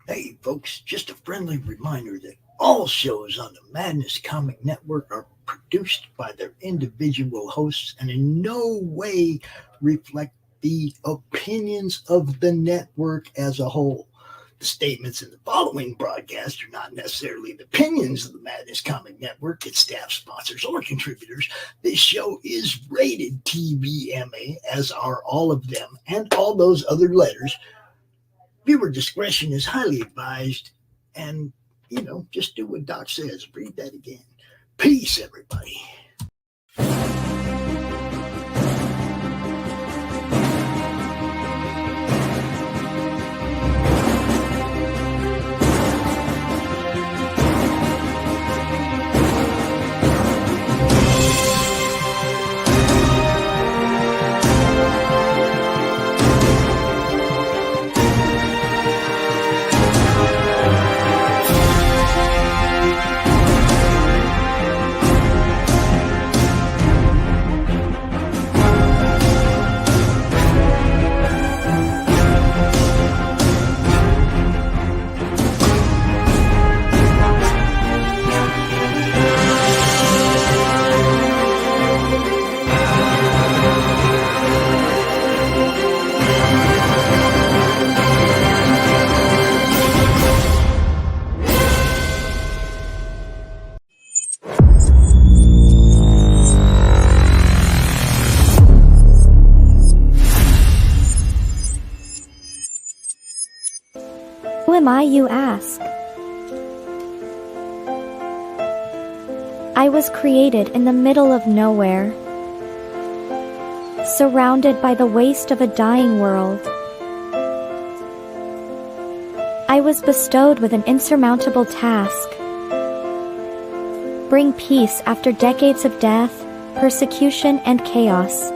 Hey, folks, just a friendly reminder that all shows on the Madness Comic Network are produced by their individual hosts and in no way reflect the opinions of the network as a whole. The statements in the following broadcast are not necessarily the opinions of the Madness Comic Network, its staff, sponsors, or contributors. This show is rated TVMA, as are all of them and all those other letters. Viewer discretion is highly advised. And, just do what Doc says. Read that again. Peace, everybody. Who am I, you ask? I was created in the middle of nowhere, surrounded by the waste of a dying world. I was bestowed with an insurmountable task: bring peace after decades of death, persecution, and chaos.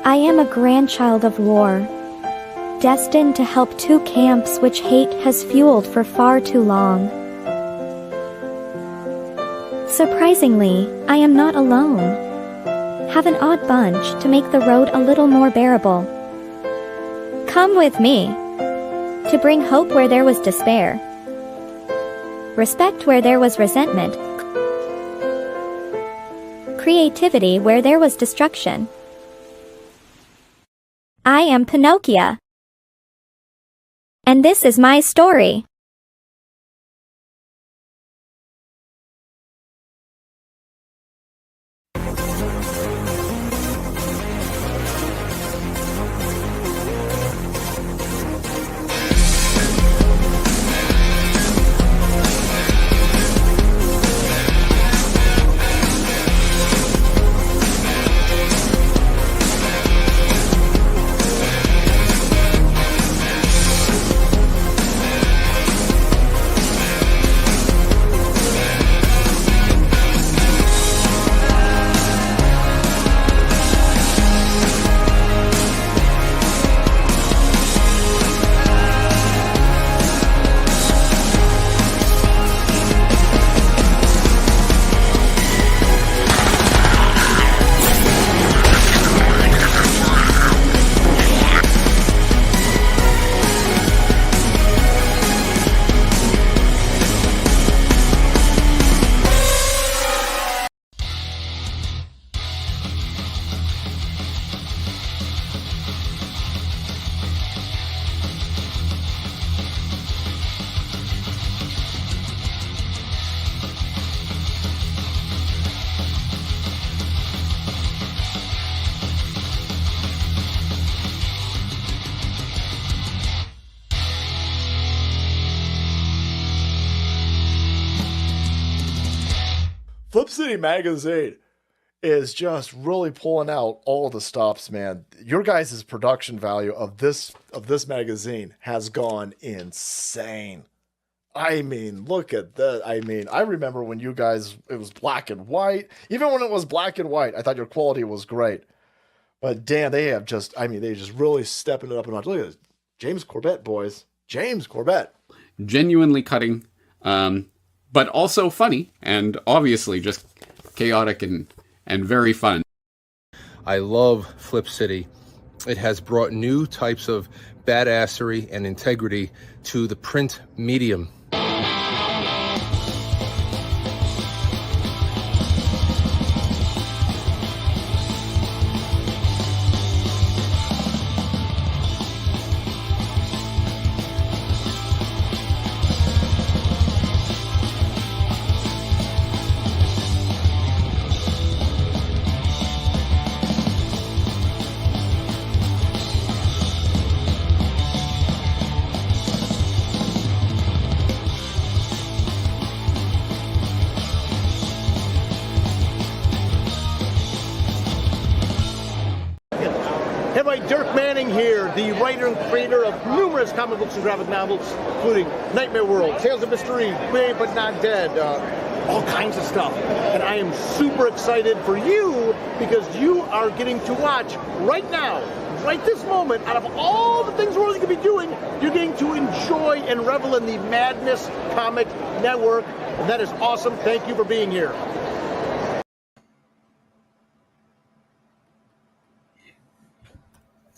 I am a grandchild of war, destined to help two camps which hate has fueled for far too long. Surprisingly, I am not alone. Have an odd bunch to make the road a little more bearable. Come with me, to bring hope where there was despair, respect where there was resentment, creativity where there was destruction. I am Pinocchio, and this is my story. Flip City Magazine is just really pulling out all the stops, man. Your guys' production value of this magazine has gone insane. I mean, look at that. I mean, I remember when you guys, it was black and white. Even when it was black and white, I thought your quality was great. But damn, they have just, I mean, they just really stepping it up a notch. Look at this. James Corbett, boys. James Corbett. Genuinely cutting. But also funny, and obviously just chaotic and very fun. I love Flip City. It has brought new types of badassery and integrity to the print medium. The writer and creator of numerous comic books and graphic novels, including Nightmare World, Tales of Mystery, Brave but Not Dead, all kinds of stuff. And I am super excited for you because you are getting to watch right now, right this moment, out of all the things we're going to be doing, you're getting to enjoy and revel in the Madness Comic Network. And that is awesome. Thank you for being here.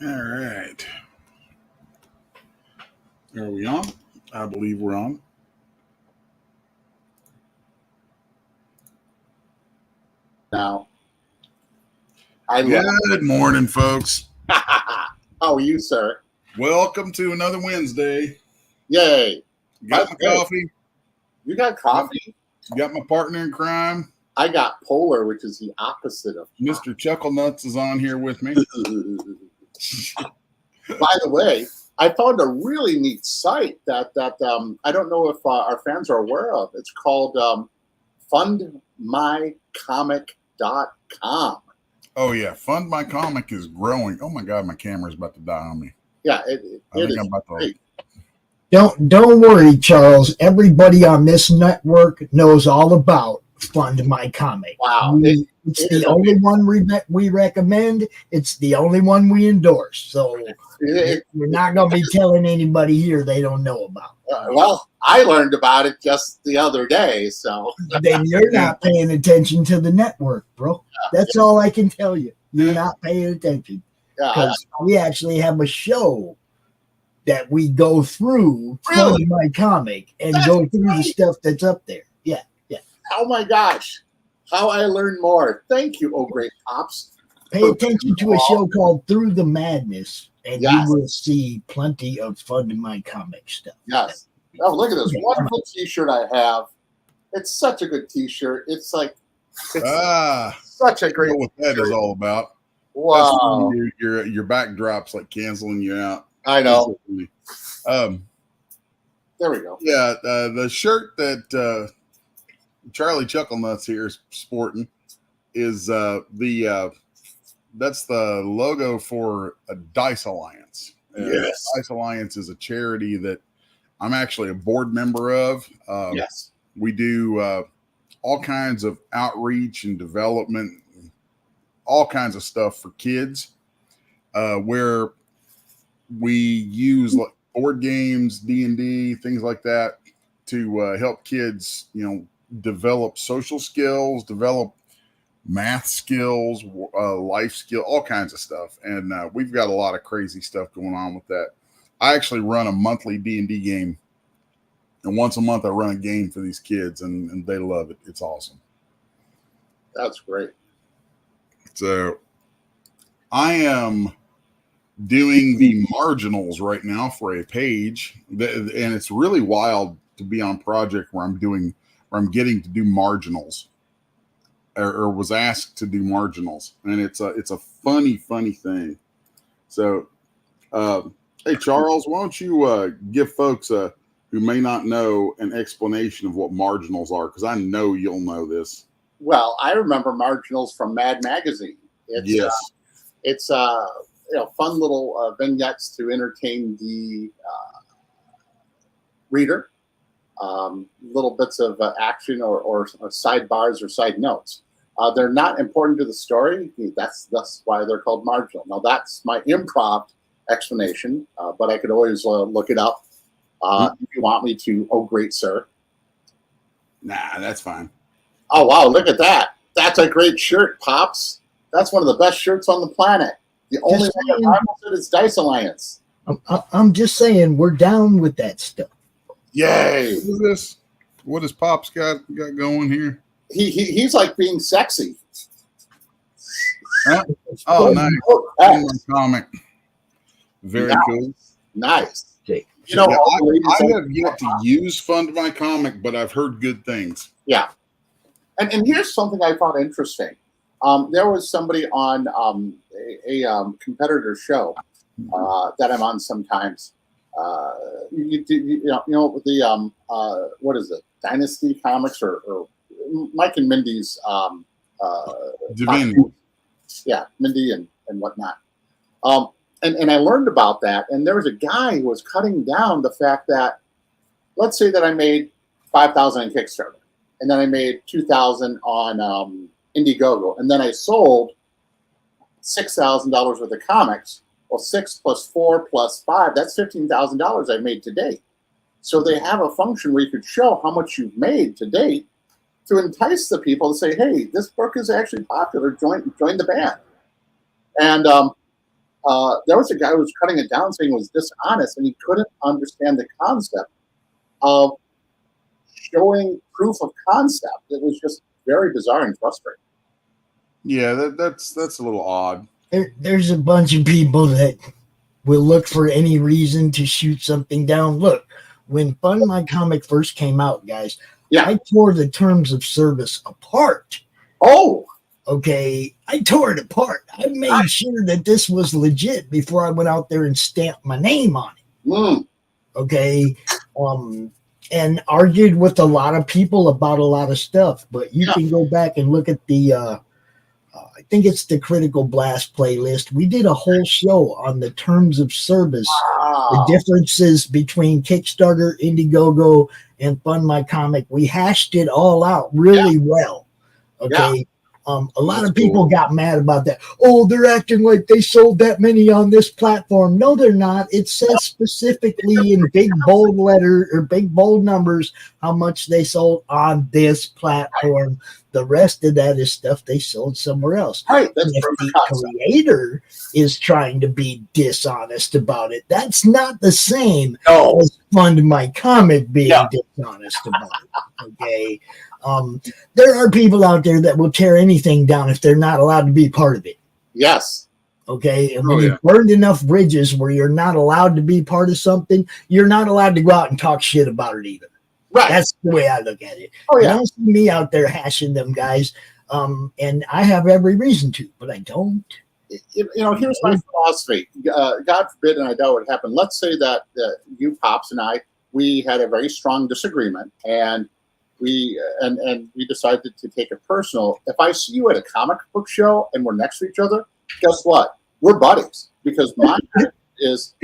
All right. Are we on? I believe we're on. Now. Good morning, folks. How are you, sir? Welcome to another Wednesday. Yay. Got my coffee. You got coffee? Got my partner in crime. I got Polar, which is the opposite of Mr. Chucklenuts is on here with me. By the way, I found a really neat site that I don't know if our fans are aware of. It's called fundmycomic.com. Oh, yeah. Fund My Comic is growing. Oh, my God. My camera's about to die on me. Yeah, I think I'm about to... Don't worry, Charles. Everybody on this network knows all about Fund My Comic. Wow. It's the only one we recommend. It's the only one we endorse. So we're not going to be telling anybody here they don't know about. Well, I learned about it just the other day. So then you're not paying attention to the network, bro. That's all I can tell you. You're not paying attention. Because we actually have a show that we go through Fund My Comic and go through the stuff that's up there. Yeah. Oh my gosh, how I learned more. Thank you, oh great pops. Pay attention to a show called Through the Madness, and you will see plenty of Fund My Comic stuff. Yes. Oh, look at this wonderful T-shirt I have. It's such a good T-shirt. It's like such a great. I know what that is all about. Wow. Your backdrop's like canceling you out. I know. There we go. Yeah, the shirt that Charlie Chucklenuts here is sporting is that's the logo for a Dice Alliance. Yes. Dice Alliance is a charity that I'm actually a board member of. Yes. We do all kinds of outreach and development, all kinds of stuff for kids, where we use like board games, D&D, things like that to help kids, develop social skills, develop math skills, life skill, all kinds of stuff. And we've got a lot of crazy stuff going on with that. I actually run a monthly D&D game. And once a month I run a game for these kids and they love it. It's awesome. That's great. So I am doing the marginals right now for a page. And it's really wild to be on a project where I'm getting to do marginals or was asked to do marginals. And it's a funny thing. So, hey, Charles, why don't you give folks who may not know an explanation of what marginals are? Because I know you'll know this. Well, I remember marginals from Mad Magazine. It's fun little vignettes to entertain the reader. Little bits of action or sidebars or side notes. They're not important to the story. That's why they're called marginal. Now, that's my improv explanation, but I could always look it up if you want me to. Oh, great, sir. Nah, that's fine. Oh, wow, look at that. That's a great shirt, Pops. That's one of the best shirts on the planet. The only thing that rivals it is Dice Alliance. I'm just saying we're down with that stuff. Yay! What is this? What has Pops got going here? He's like being sexy. Huh? Oh, nice. Oh, Comic. Very cool. Nice. Okay. You know, I have yet to use Fund My Comic, but I've heard good things. Yeah. And here's something I found interesting. There was somebody on a competitor show that I'm on sometimes. You know the what is it? Dynasty Comics or Mike and Mindy's Divinity. Yeah, Mindy and whatnot. And I learned about that, and there was a guy who was cutting down the fact that, let's say that I made $5,000 in Kickstarter, and then I made $2,000 on Indiegogo, and then I sold $6,000 worth of comics. Well, 6 plus 4 plus 5, that's $15,000 I made to date. So they have a function where you could show how much you've made to date to entice the people to say, hey, this book is actually popular, join the band. And there was a guy who was cutting it down saying it was dishonest, and he couldn't understand the concept of showing proof of concept. It was just very bizarre and frustrating. Yeah, that's a little odd. There's a bunch of people that will look for any reason to shoot something down. Look, when Fund My Comic first came out, guys, I tore the terms of service apart. Oh, okay. I tore it apart. I made sure that this was legit before I went out there and stamped my name on it. Okay. And argued with a lot of people about a lot of stuff, but you can go back and look at the I think it's the Critical Blast playlist. We did a whole show on the terms of service, the differences between Kickstarter, Indiegogo, and Fund My Comic. We hashed it all out really well. Okay. A lot of people got mad about that. Oh, they're acting like they sold that many on this platform. No, they're not. It says specifically in big bold letter or big bold numbers how much they sold on this platform. The rest of that is stuff they sold somewhere else. Right. That's if the creator is trying to be dishonest about it, that's not the same as Fund My Comic being dishonest about it. Okay. There are people out there that will tear anything down if they're not allowed to be part of it. Yes. Okay. And when you've burned enough bridges where you're not allowed to be part of something, you're not allowed to go out and talk shit about it either. Right. That's the way I look at it. Oh, yeah. I don't see me out there hashing them guys. And I have every reason to, but I don't. You know, here's my philosophy. God forbid, and I doubt it would happen. Let's say that you, Pops, and I, we had a very strong disagreement, and we decided to take it personal. If I see you at a comic book show and we're next to each other, guess what? We're buddies, because my is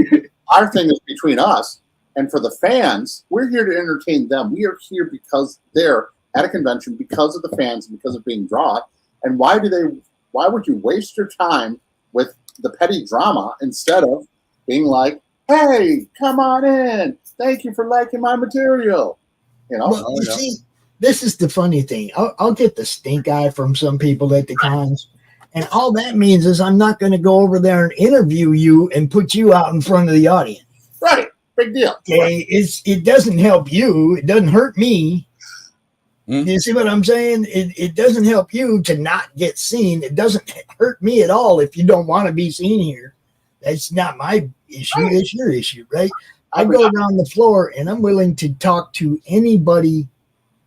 our thing is between us. And for the fans, we're here to entertain them. We are here because they're at a convention, because of the fans, and because of being drawn. And why would you waste your time with the petty drama instead of being like, hey, come on in. Thank you for liking my material. You know? Well, you see, this is the funny thing. I'll get the stink eye from some people at the cons. And all that means is I'm not going to go over there and interview you and put you out in front of the audience. Right. Big deal. Okay. It doesn't help you. It doesn't hurt me. You see what I'm saying? It doesn't help you to not get seen. It doesn't hurt me at all if you don't want to be seen here. That's not my issue. It's your issue, right? I go around the floor and I'm willing to talk to anybody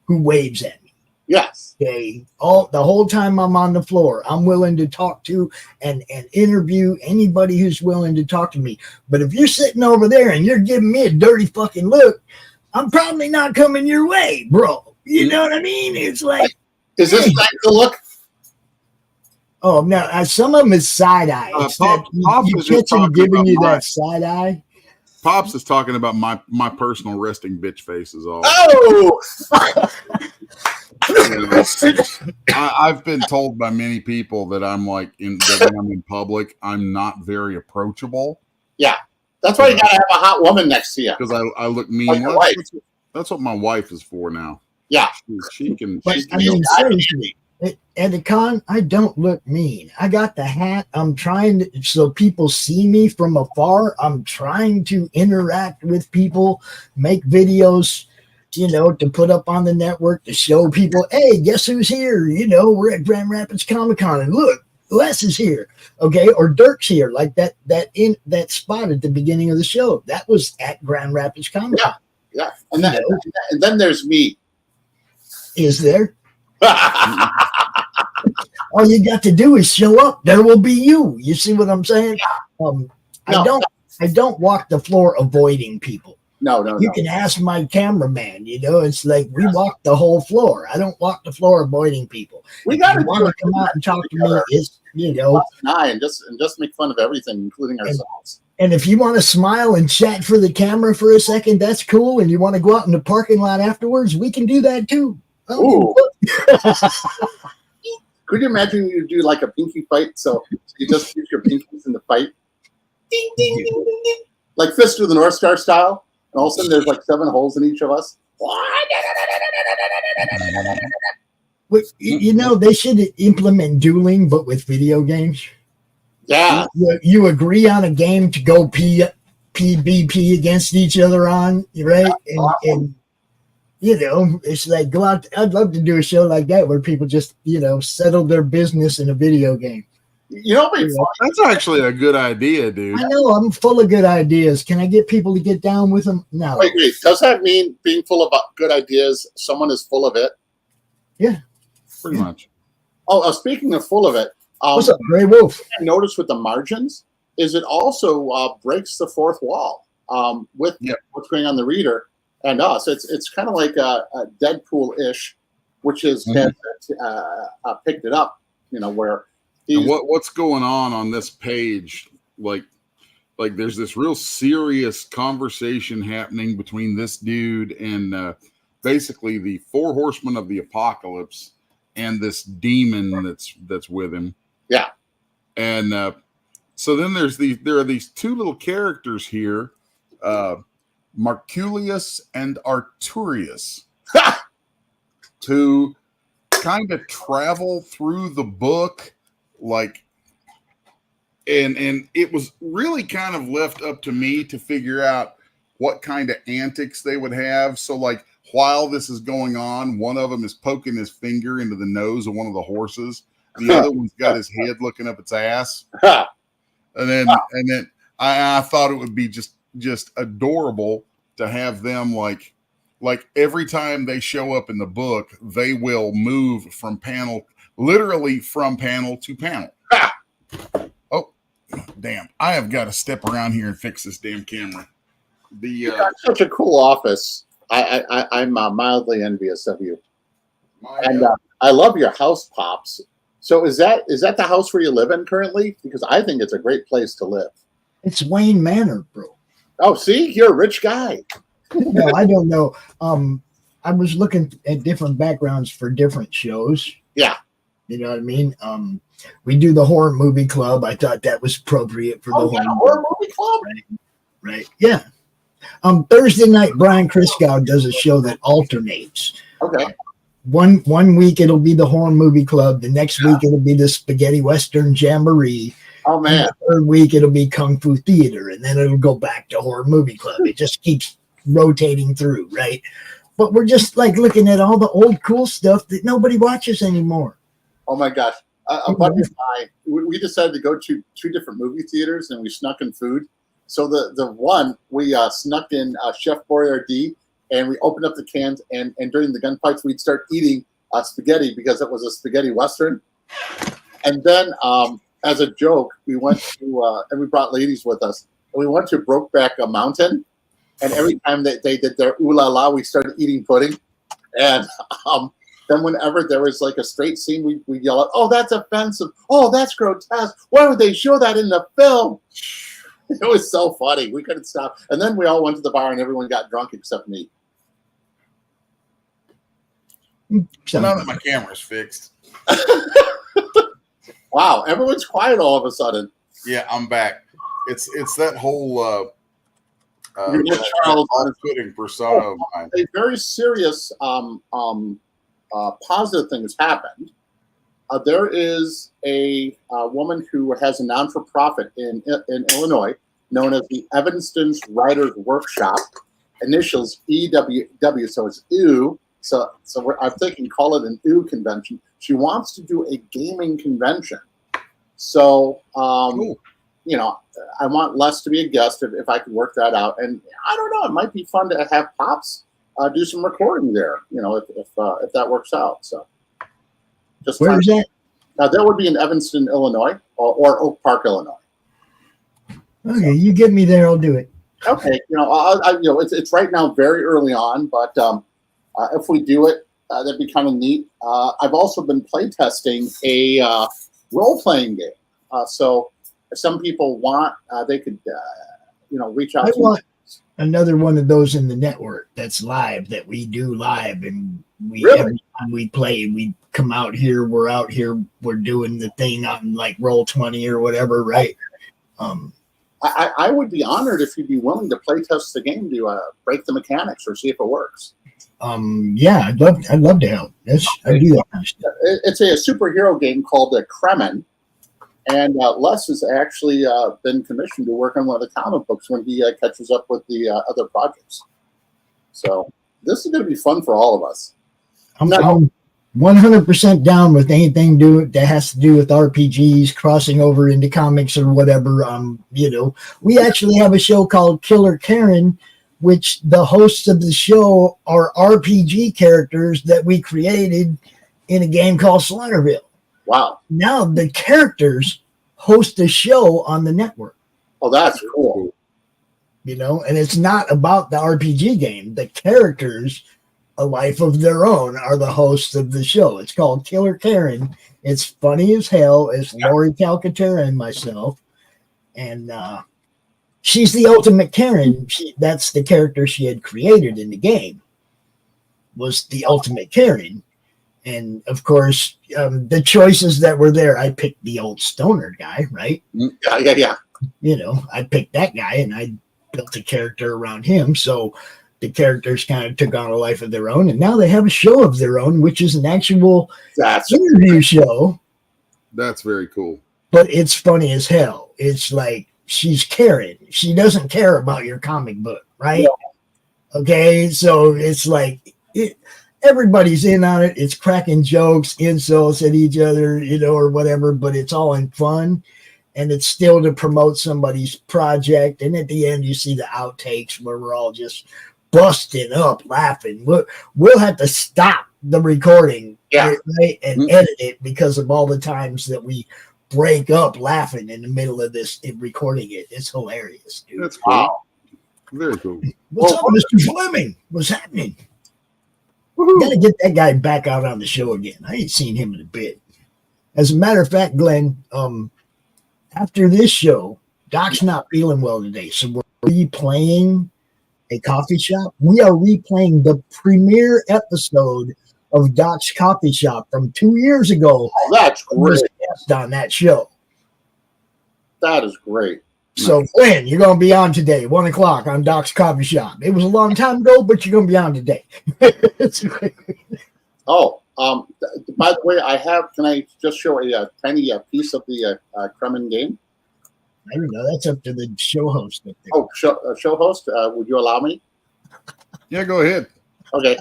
who waves at me. Yes. Okay. The whole time I'm on the floor, I'm willing to talk to and interview anybody who's willing to talk to me. But if you're sitting over there and you're giving me a dirty fucking look, I'm probably not coming your way, bro. You know what I mean? It's like, is this like the look? Oh no! Some of them is side eye. You catch him giving you that side eye. Pops is talking about my personal resting bitch face is all. Oh. I've been told by many people that I'm like when I'm in public, I'm not very approachable. Yeah, that's why you gotta have a hot woman next to you. Because I look mean. Like that's what my wife is for now. Yeah, she can. But I mean, seriously, At the con, I don't look mean. I got the hat. I'm trying to, so people see me from afar. I'm trying to interact with people, make videos, to put up on the network to show people, hey, guess who's here? We're at Grand Rapids Comic Con, and look, Les is here, okay, or Dirk's here, like that spot at the beginning of the show. That was at Grand Rapids Comic Con. Yeah, and then there's me. Is there? All you got to do is show up. There will be you. You see what I'm saying? I don't walk the floor avoiding people. No. You can ask my cameraman. It's like we walk the whole floor. I don't walk the floor avoiding people. We got to want to come out and talk to me. It's and just make fun of everything, including ourselves. And if you want to smile and chat for the camera for a second, that's cool. And you want to go out in the parking lot afterwards, we can do that too. Ooh. Could you imagine you do like a pinky fight? So you just use your pinkies in the fight. Ding, ding, ding, ding, ding. Like Fist of the North Star style. And all of a sudden there's like 7 holes in each of us. They should implement dueling, but with video games. Yeah. You agree on a game to go PvP against each other on, right? And it's like go out. I'd love to do a show like that where people just, settle their business in a video game. That's actually a good idea, dude. I know, I'm full of good ideas. Can I get people to get down with them? No. Wait. Does that mean being full of good ideas, someone is full of it? Yeah. Pretty much. Oh, speaking of full of it. What's up, Gray Wolf? I noticed with the margins is it also breaks the fourth wall with what's going on the reader and us. It's kind of like a Deadpool-ish, which is picked it up, where what's going on this page, like there's this real serious conversation happening between this dude and basically the 4 horsemen of the apocalypse and this demon that's with him. Yeah. And so then there are these 2 little characters here, Marculius and Arturius, to kind of travel through the book, and it was really kind of left up to me to figure out what kind of antics they would have. So while this is going on, one of them is poking his finger into the nose of one of the horses. The other one's got his head looking up its ass. And then I thought it would be just adorable to have them like every time they show up in the book, they will move literally from panel to panel. Oh, damn. I have got to step around here and fix this damn camera. You got such a cool office. I'm mildly envious of you. And I love your house, Pops. So is that the house where you live in currently? Because I think it's a great place to live. It's Wayne Manor, bro. Oh, see, you're a rich guy. No, I don't know. I was looking at different backgrounds for different shows. Yeah. You know what I mean? We do the horror movie club. I thought that was appropriate for the horror movie club. Right. Yeah. Thursday night, Brian Christgau does a show that alternates. Okay. One week it'll be the horror movie club. The next week it'll be the spaghetti western jamboree. Oh man! The third week it'll be kung fu theater, and then it'll go back to horror movie club. It just keeps rotating through, right? But we're just looking at all the old cool stuff that nobody watches anymore. Oh my gosh! A buddy of mine, we decided to go to 2 different movie theaters, and we snuck in food. So the one we snuck in Chef Boyardee. And we opened up the cans, and during the gunfights, we'd start eating spaghetti because it was a spaghetti western. And then, as a joke, we went to and we brought ladies with us. And we went to Brokeback Mountain, and every time they did their ooh la la, we started eating pudding. And then whenever there was a straight scene, we'd yell out, "Oh, that's offensive! Oh, that's grotesque! Why would they show that in the film?" It was so funny. We couldn't stop. And then we all went to the bar and everyone got drunk except me. So now that my camera's fixed. Wow, everyone's quiet all of a sudden. Yeah, I'm back. It's that whole Charles on-footing persona of mine. A very serious positive thing has happened. there is a woman who has a non-for-profit in Illinois known as the Evanston's Writers Workshop, initials EWW, so it's EW. So I'm thinking call it an EW convention. She wants to do a gaming convention. So, Cool. you know, I want Les to be a guest if I could work that out. And I don't know, it might be fun to have Pops do some recording there, you know, if that works out. So just Where is that? that would be in Evanston, Illinois, or Oak Park, Illinois. Okay, you get me there, I'll do it. Okay, you know, it's right now very early on, but if we do it, that'd be kind of neat. I've also been playtesting a role-playing game. So if some people want, they could, reach out I to want another one of those in the network that's live, that we do live, and every time we play, we come out here, we're out here, we're doing the thing on like Roll20 or whatever, right? I would be honored if you'd be willing to play test the game to break the mechanics or see if it works. Yeah, I'd love to help. I do that kind of stuff. It's a superhero game called Kremen, and Les has actually been commissioned to work on one of the comic books when he catches up with the other projects. So this is going to be fun for all of us. I'm 100% down with anything that has to do with RPGs, crossing over into comics or whatever. We actually have a show called Killer Karen, which the hosts of the show are RPG characters that we created in a game called Slaughterville. Wow. Now the characters host a show on the network. Oh, that's cool. And it's not about the RPG game. The characters, a life of their own, are the hosts of the show. It's called Killer Karen. It's funny as hell. It's Laurie Calcaterra and myself. And she's the ultimate Karen. That's the character she had created in the game, was the ultimate Karen. And of course, the choices that were there, I picked the old stoner guy, right? Yeah. I picked that guy and I built a character around him. So the characters kind of took on a life of their own, and now they have a show of their own, which is an actual interview show. That's very cool. But it's funny as hell. It's like, she's Karen. She doesn't care about your comic book, right? Yeah. Okay, so it's like everybody's in on it. It's cracking jokes, insults at each other, or whatever, but it's all in fun. And it's still to promote somebody's project. And at the end, you see the outtakes where we're all just busting up laughing. We'll have to stop the recording, right, and edit it because of all the times that we break up laughing in the middle of this in recording it. It's hilarious, dude. That's cool. Wow. Very cool. What's up, Mr. Fleming? What's happening? Gotta get that guy back out on the show again. I ain't seen him in a bit. As a matter of fact, Glenn, after this show, Doc's not feeling well today, so we're replaying a coffee shop. We are replaying the premiere episode of Doc's Coffee Shop from 2 years ago. Oh, that's great. On that show. That is great. So, Glenn, you're going to be on today, 1 o'clock on Doc's Coffee Shop. It was a long time ago, but you're going to be on today. By the way, can I just show a tiny piece of the Kremen game? I don't know. That's up to the show host. Oh, show host, would you allow me? Yeah, go ahead. Okay.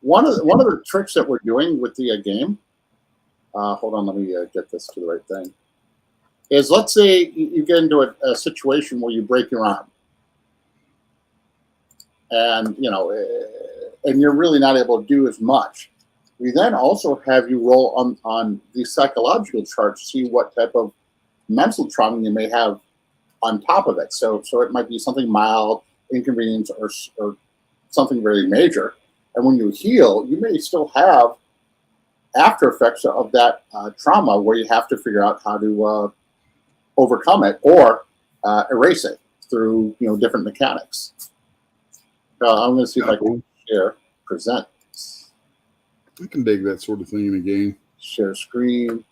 One of the tricks that we're doing with the game, hold on, let me get this to the right thing, is let's say you get into a situation where you break your arm. And, and you're really not able to do as much. We then also have you roll on the psychological chart to see what type of mental trauma you may have on top of it. So it might be something mild, inconvenience, or something very major. And when you heal, you may still have after effects of that trauma where you have to figure out how to overcome it or erase it through different mechanics. I'm going to see if I can present. I can dig that sort of thing in a game. Share screen.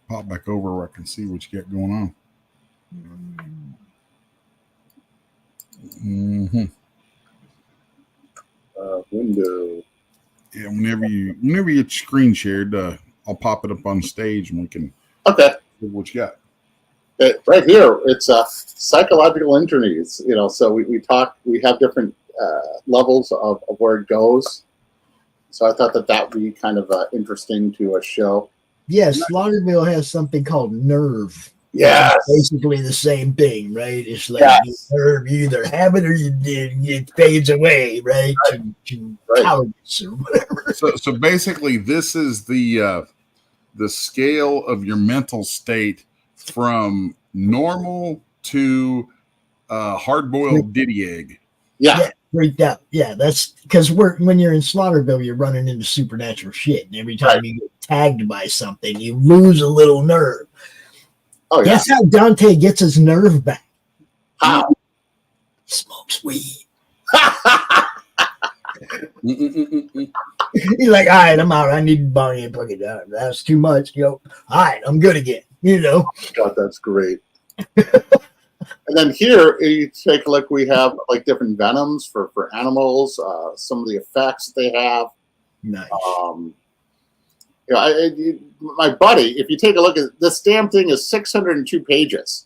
Pop back over where I can see what you got going on. Window. Yeah, whenever you get your screen shared, I'll pop it up on stage and we can. Okay. See what you got. Right here, it's psychological injuries. So we have different levels of where it goes. So I thought that would be kind of interesting to show. Yes, Slaughterville has something called nerve. Yes. It's basically the same thing, right? It's like nerve, you either have it or it fades away, right? To cowardice or whatever. So basically, this is the scale of your mental state from normal to hard-boiled ditty egg. Yeah, freaked out. Yeah, that's because when you're in Slaughterville, you're running into supernatural shit, and every time you get tagged by something, you lose a little nerve. Oh yeah. That's how Dante gets his nerve back. How? He smokes weed. He's like, all right, I'm out. I need to bong and plug it down. That's too much. All right, I'm good again. God, that's great. And then here, you take a look. We have like different venoms for animals. Some of the effects they have. Nice. My buddy, if you take a look at this damn thing, is 602 pages.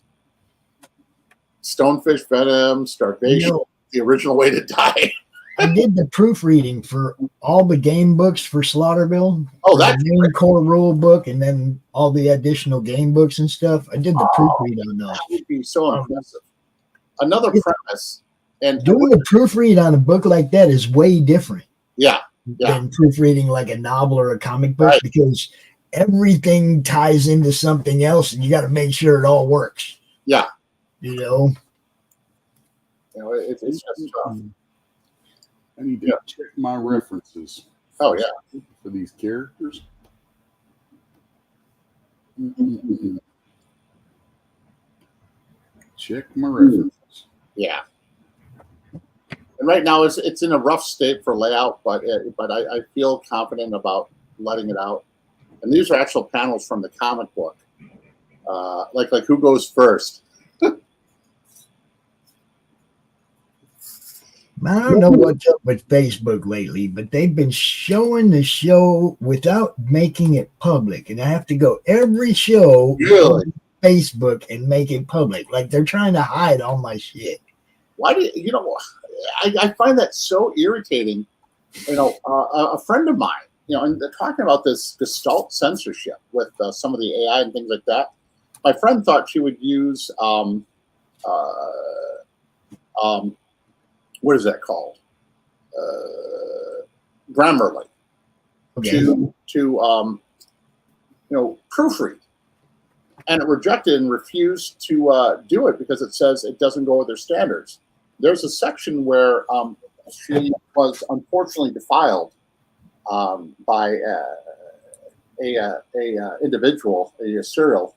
Stonefish venom, starvation, the original way to die. I did the proofreading for all the game books for Slaughterville. Oh, that's the main core rule book, and then all the additional game books and stuff. I did the proofread on those. That would be so impressive. Another premise, and doing a proofread on a book like that is way different. Yeah. Than proofreading like a novel or a comic book, because everything ties into something else, and you got to make sure it all works. Yeah. It's just tough. I need to check my references. Oh yeah, for these characters. Check my references. Yeah. And right now it's in a rough state for layout, but I feel confident about letting it out. And these are actual panels from the comic book. Like who goes first? I don't know what's up with Facebook lately, but they've been showing the show without making it public. And I have to go every show on Facebook and make it public. Like they're trying to hide all my shit. Why do I find that so irritating. A friend of mine, and they're talking about this Gestalt censorship with some of the AI and things like that. My friend thought she would use what is that called? Grammarly to proofread, and it rejected and refused to do it because it says it doesn't go with their standards. There's a section where she was unfortunately defiled by a individual, a serial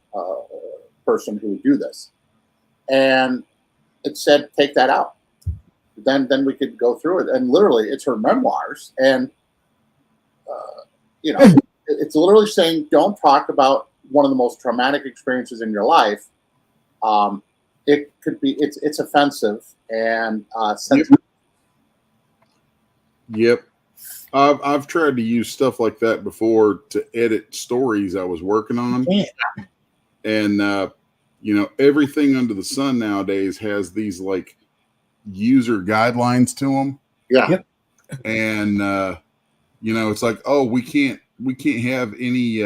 person who would do this, and it said take that out. Then we could go through it, and literally it's her memoirs, and it's literally saying don't talk about one of the most traumatic experiences in your life. It could be it's offensive and sensitive. Yep. I've tried to use stuff like that before to edit stories I was working on, and everything under the sun nowadays has these like user guidelines to them. Yeah. Yep. And it's like, oh, we can't have any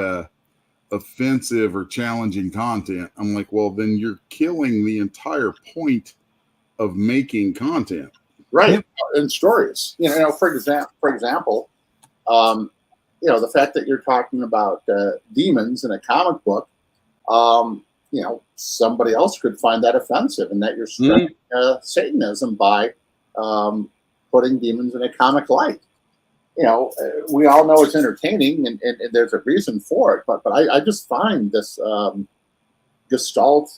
offensive or challenging content. I'm like, well, then you're killing the entire point of making content. Right. Yep. And stories. For example, the fact that you're talking about demons in a comic book, somebody else could find that offensive, and that you're spreading Satanism by putting demons in a comic light. We all know it's entertaining, and there's a reason for it. But I just find this Gestalt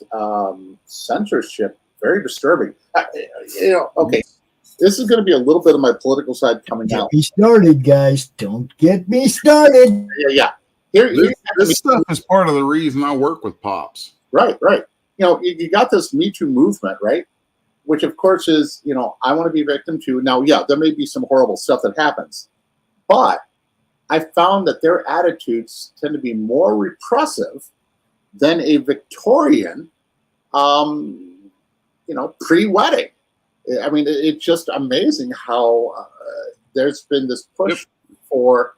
censorship very disturbing. Okay, this is going to be a little bit of my political side coming out. Get me started, guys. Don't get me started. Yeah. This stuff is part of the reason I work with Pops. Right. You got this Me Too movement, right? Which, of course, is, I want to be victim too. Now, yeah, there may be some horrible stuff that happens, but I found that their attitudes tend to be more repressive than a Victorian, pre-wedding. I mean, it's just amazing how there's been this push for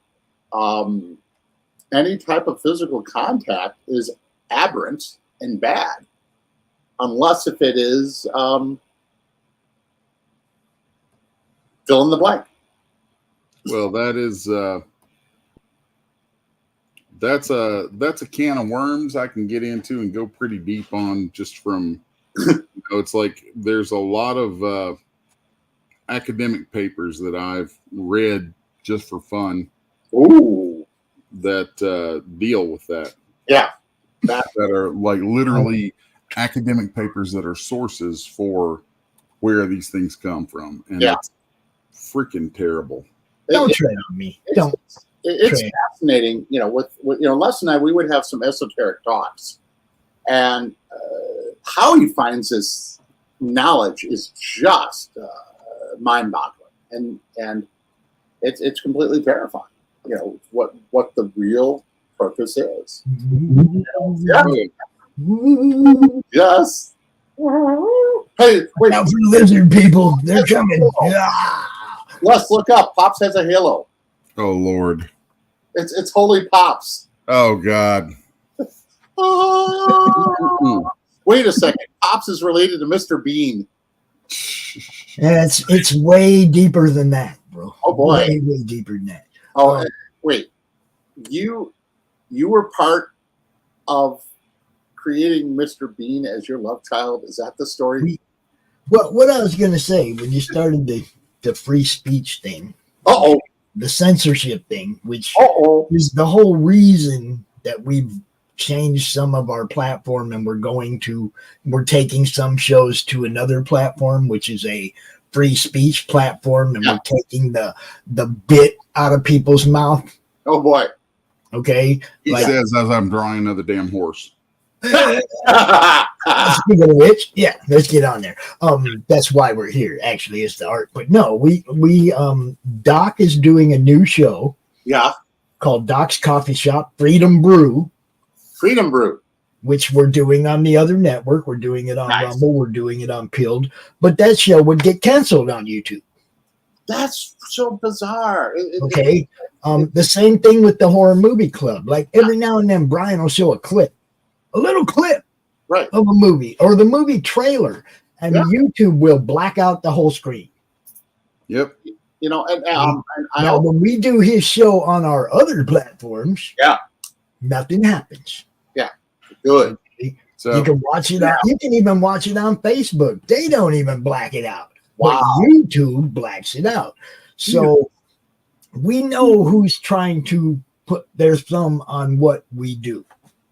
any type of physical contact is aberrant and bad, unless if it is fill in the blank. Well, that's a can of worms I can get into and go pretty deep on, just from it's like there's a lot of academic papers that I've read just for fun. Ooh, that deal with that. Yeah, that are like literally academic papers that are sources for where these things come from, and it's freaking terrible. Don't tread on me. It's fascinating, with Les and I, we would have some esoteric talks, and how he finds this knowledge is just mind-boggling, and it's completely terrifying. What the real purpose is. Yes. Hey, wait! Now for lizard people, they're coming. Les, look up. Pops has a halo. Oh Lord! It's Holy Pops. Oh God! Wait a second. Pops is related to Mr. Bean. Yeah, it's way deeper than that, bro. Oh boy, way deeper than that. Oh, wait. You were part of creating Mr. Bean as your love child. Is that the story? Well, what I was going to say when you started the free speech thing, the censorship thing, which is the whole reason that we've changed some of our platform, and we're taking some shows to another platform, which is a free speech platform, and we're taking the bit out of people's mouth. Oh boy. Okay. He says as I'm drawing another damn horse. Speaking of which, let's get on there. That's why we're here, actually, is the art. But no, we Doc is doing a new show. Yeah. Called Doc's Coffee Shop, Freedom Brew. Freedom Brew. Which we're doing on the other network. We're doing it on Rumble. We're doing it on Pilled. But that show would get canceled on YouTube. That's so bizarre. The same thing with the Horror Movie Club. Like every now and then, Brian will show a little clip of a movie or the movie trailer, and YouTube will black out the whole screen. Yep. Now, when we do his show on our other platforms, nothing happens. Yeah, good. So you can watch it. You can even watch it on Facebook. They don't even black it out. Wow. But YouTube blacks it out. So we know who's trying to put their thumb on what we do.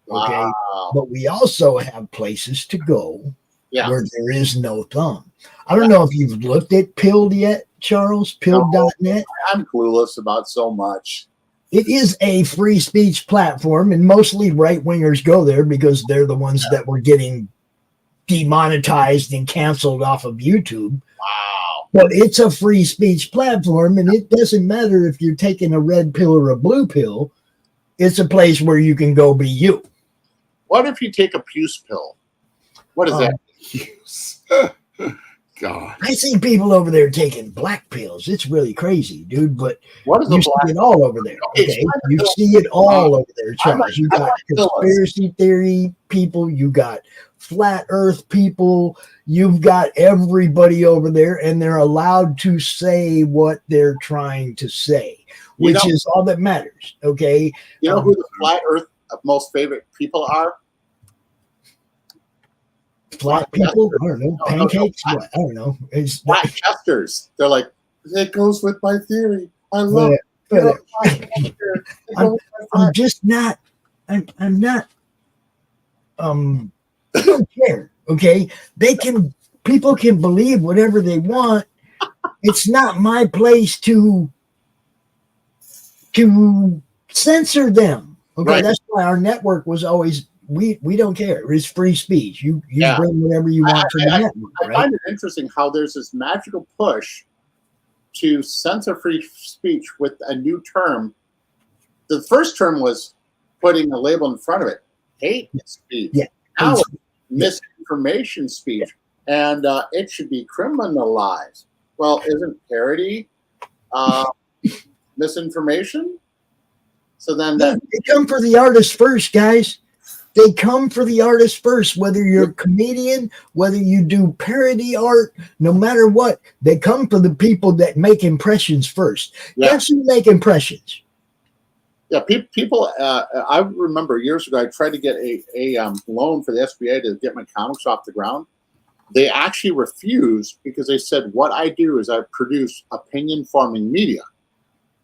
Okay. Wow. But we also have places to go where there is no thumb. I don't know if you've looked at Pilled yet, Charles, Pilled.net. I'm clueless about so much. It is a free speech platform, and mostly right-wingers go there because they're the ones that were getting demonetized and canceled off of YouTube. Wow. But it's a free speech platform, and it doesn't matter if you're taking a red pill or a blue pill. It's a place where you can go be you. What if you take a puce pill? What is that? Puce. God. I see people over there taking black pills. It's really crazy, dude. But what is you see it all over there. Okay, you see it all over there, Charles. You got conspiracy theory people. You got flat Earth people. You've got everybody over there, and they're allowed to say what they're trying to say, which is all that matters. Okay. You know who the flat Earth most favorite people are? Flat people? I don't know. Pancakes? What? I don't know. It's flat chesters. They're like, it goes with my theory. I love it. I'm just not. I'm not. I don't care. Okay, people can believe whatever they want. It's not my place to censor them. Okay, that's why our network was always. We don't care. It's free speech. You bring whatever you want to the network. I find it interesting how there's this magical push to censor free speech with a new term, the first term was putting a label in front of it, hate speech. Yeah. Now it's misinformation speech, and it should be criminalized. Well, isn't parody misinformation? So then They come for the artist first, guys. They come for the artist first, whether you're a comedian, whether you do parody art, no matter what. They come for the people that make impressions first. Yeah. Guess who make impressions? Yeah, people. I remember years ago, I tried to get a loan for the SBA to get my comics off the ground. They actually refused because they said, what I do is I produce opinion-forming media.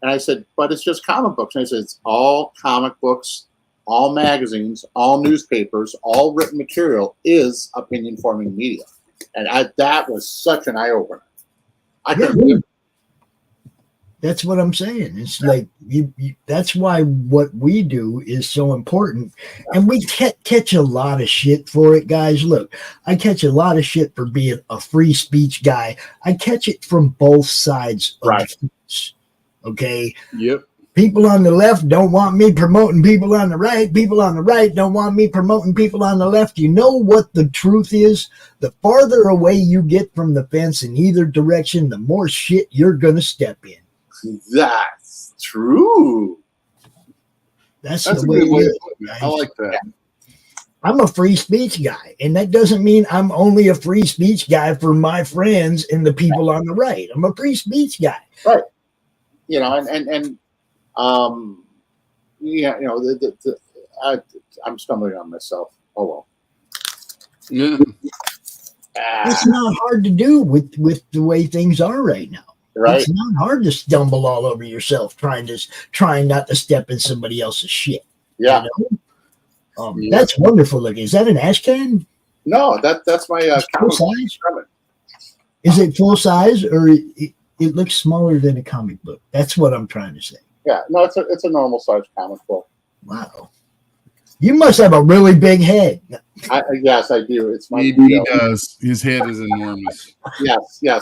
And I said, but it's just comic books. And I said, it's all comic books, all magazines, all newspapers, all written material is opinion-forming media. And that was such an eye-opener. I couldn't believe it. That's what I'm saying. It's like that's why what we do is so important. And we catch a lot of shit for it, guys. Look, I catch a lot of shit for being a free speech guy. I catch it from both sides of the fence. Okay? Yep. People on the left don't want me promoting people on the right. People on the right don't want me promoting people on the left. You know what the truth is? The farther away you get from the fence in either direction, the more shit you're going to step in. That's true. That's a the way good way it to is, put it. guys. I like that. I'm a free speech guy, and that doesn't mean I'm only a free speech guy for my friends and the people on the right. I'm a free speech guy. Right. You know, yeah, you know, I'm stumbling on myself. Oh well. Yeah. It's not hard to do with the way things are right now. Right. It's not hard to stumble all over yourself trying not to step in somebody else's shit. Yeah. You know? That's wonderful looking. Is that an ash can? No, that's my full size. Is it full size, or it looks smaller than a comic book? That's what I'm trying to say. Yeah, no, it's a normal size comic book. Wow. You must have a really big head. Yes, I do. It's my He does. His head is enormous. Yes. Yeah.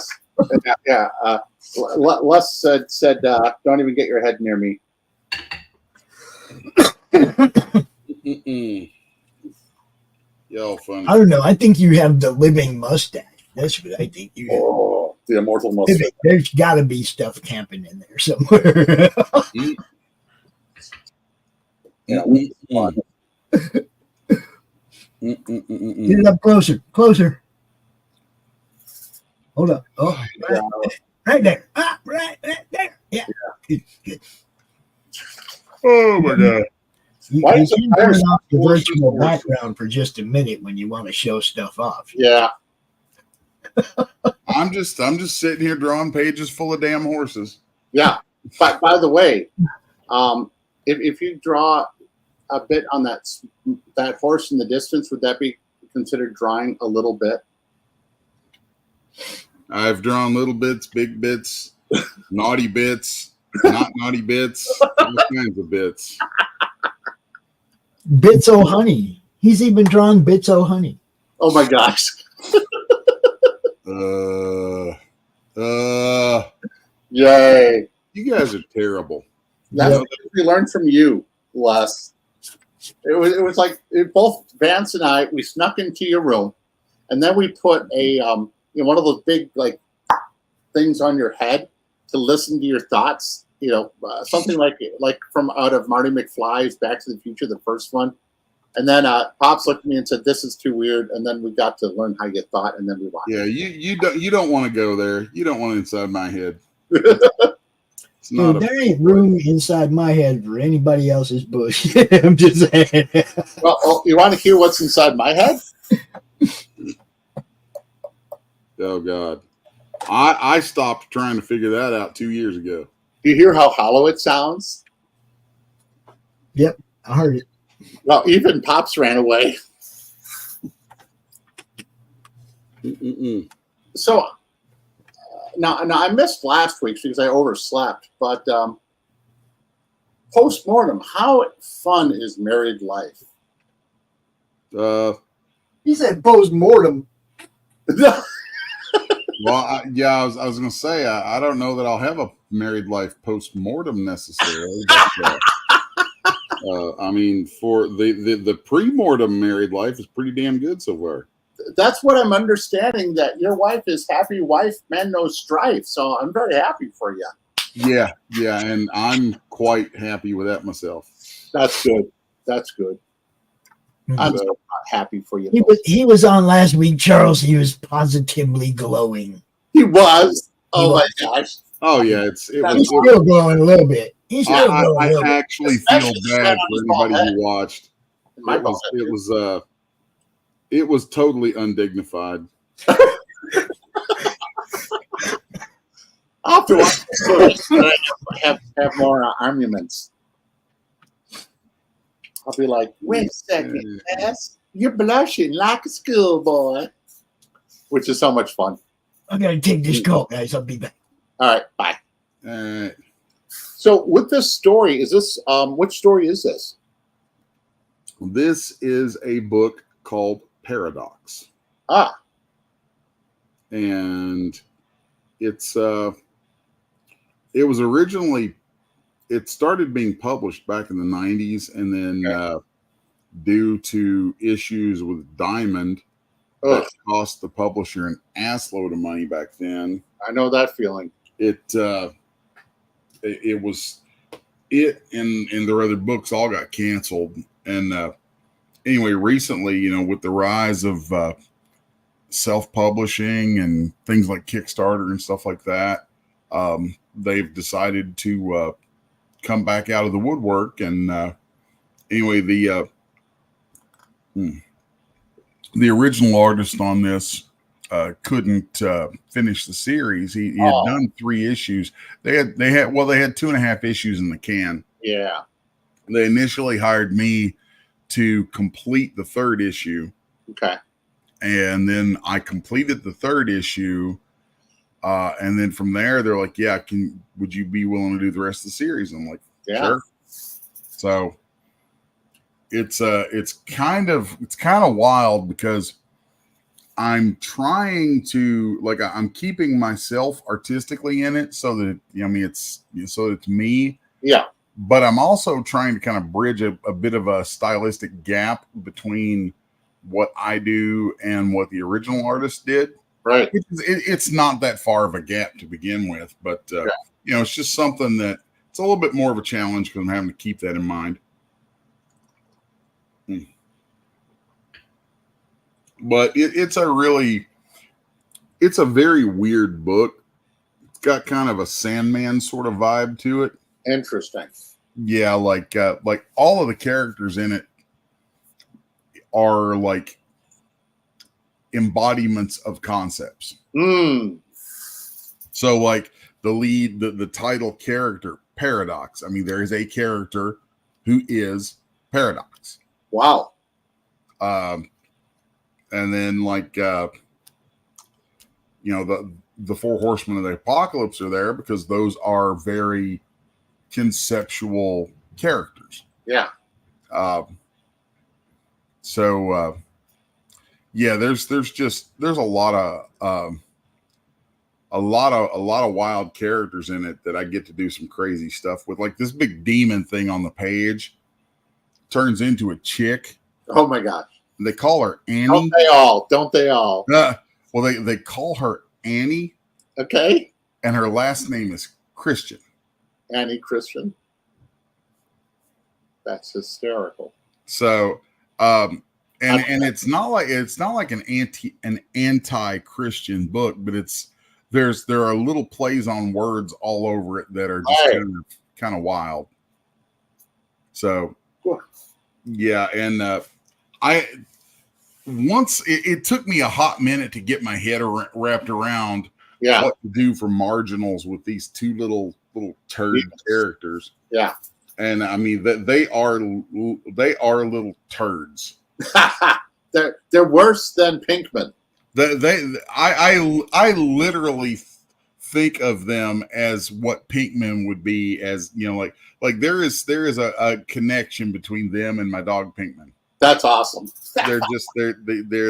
Les said, don't even get your head near me. Yo, funny. I don't know. I think you have the living mustache. That's what I think you have. Oh, the immortal mustache. There's got to be stuff camping in there somewhere. Yeah, Get it up closer. Hold up. Oh, right there. Right there. Yeah. Good. Oh my god. You can turn off the virtual background for just a minute when you want to show stuff off. Yeah. I'm just sitting here drawing pages full of damn horses. Yeah. But by the way, if you draw a bit on that horse in the distance, would that be considered drawing a little bit? I've drawn little bits, big bits, naughty bits, not naughty bits, all kinds of bits. Bits o' honey. He's even drawn bits o' honey. Oh my gosh. Yay. You guys are terrible. That's what we learned from you, Les. It was like both Vance and I, we snuck into your room, and then we put a one of those big like things on your head to listen to your thoughts. Something like from out of Marty McFly's Back to the Future, the first one. And then Pops looked at me and said, "This is too weird." And then we got to learn how you thought, and then we watched. Yeah, you don't want to go there. You don't want inside my head. Dude, there ain't room inside my head for anybody else's bush. I'm just saying. Well, you want to hear what's inside my head? Oh God, I stopped trying to figure that out 2 years ago. Do you hear how hollow it sounds? Yep, I heard it. Well, even Pops ran away. So now I missed last week because I overslept. But post-mortem, how fun is married life? He said post-mortem. Well, I was going to say, I don't know that I'll have a married life post-mortem necessarily. But, I mean, for the pre-mortem married life is pretty damn good so far. That's what I'm understanding, that your wife is happy wife, man, no strife. So I'm very happy for you. Yeah, and I'm quite happy with that myself. That's good. That's good. Mhm. I'm so happy for you. He was on last week, Charles. He was positively glowing. He was. Oh my gosh. Oh yeah, it He's was. still glowing a little bit. He's still glowing a little bit. I actually feel bad for anybody who watched. My It was totally undignified. I'll have to watch the story. Have more arguments. I'll be like, wait a second, Cass, you're blushing like a schoolboy, which is so much fun. I'm gonna take this call, guys. I'll be back. All right, bye. All right. So, with this story, is this which story is this? This is a book called Paradox. Ah, and it's it was originally, it started being published back in the 90s, and then due to issues with Diamond that cost the publisher an assload of money back then. I know that feeling. It was it and their other books all got canceled. And anyway, recently, you know, with the rise of self-publishing and things like Kickstarter and stuff like that, they've decided to come back out of the woodwork. And anyway, the original artist on this couldn't finish the series. He had done 3 issues. They had 2.5 issues in the can. Yeah. They initially hired me to complete the 3rd issue. Okay. And then I completed the 3rd issue. And then from there, they're like, yeah, would you be willing to do the rest of the series? I'm like, yeah. Sure. So it's kind of wild, because I'm trying to, like, I'm keeping myself artistically in it so that, you know, I mean, it's me. Yeah. But I'm also trying to kind of bridge a bit of a stylistic gap between what I do and what the original artist did. Right. It's not that far of a gap to begin with, but you know, it's just something that it's a little bit more of a challenge because I'm having to keep that in mind. But it's a very weird book. It's got kind of a Sandman sort of vibe to it. Interesting. Yeah, like all of the characters in it are like embodiments of concepts. So like the title character, Paradox. I mean, there is a character who is Paradox. Wow. And then like you know, the 4 horsemen of the apocalypse are there because those are very conceptual characters. Yeah. So yeah, there's a lot of wild characters in it that I get to do some crazy stuff with. Like this big demon thing on the page turns into a chick. Oh my gosh. They call her Annie. Don't they all? Well, they call her Annie. Okay. And her last name is Christian. Annie Christian. That's hysterical. So, and it's not like an anti-Christian book, but there are little plays on words all over it that are just kind of wild. So, yeah, and it took me a hot minute to get my head wrapped around what to do for marginals with these 2 little turd characters. Yeah. And I mean they are little turds. They're worse than Pinkman. I literally think of them as what Pinkman would be, as you know, like there is a connection between them and my dog Pinkman. That's awesome. They're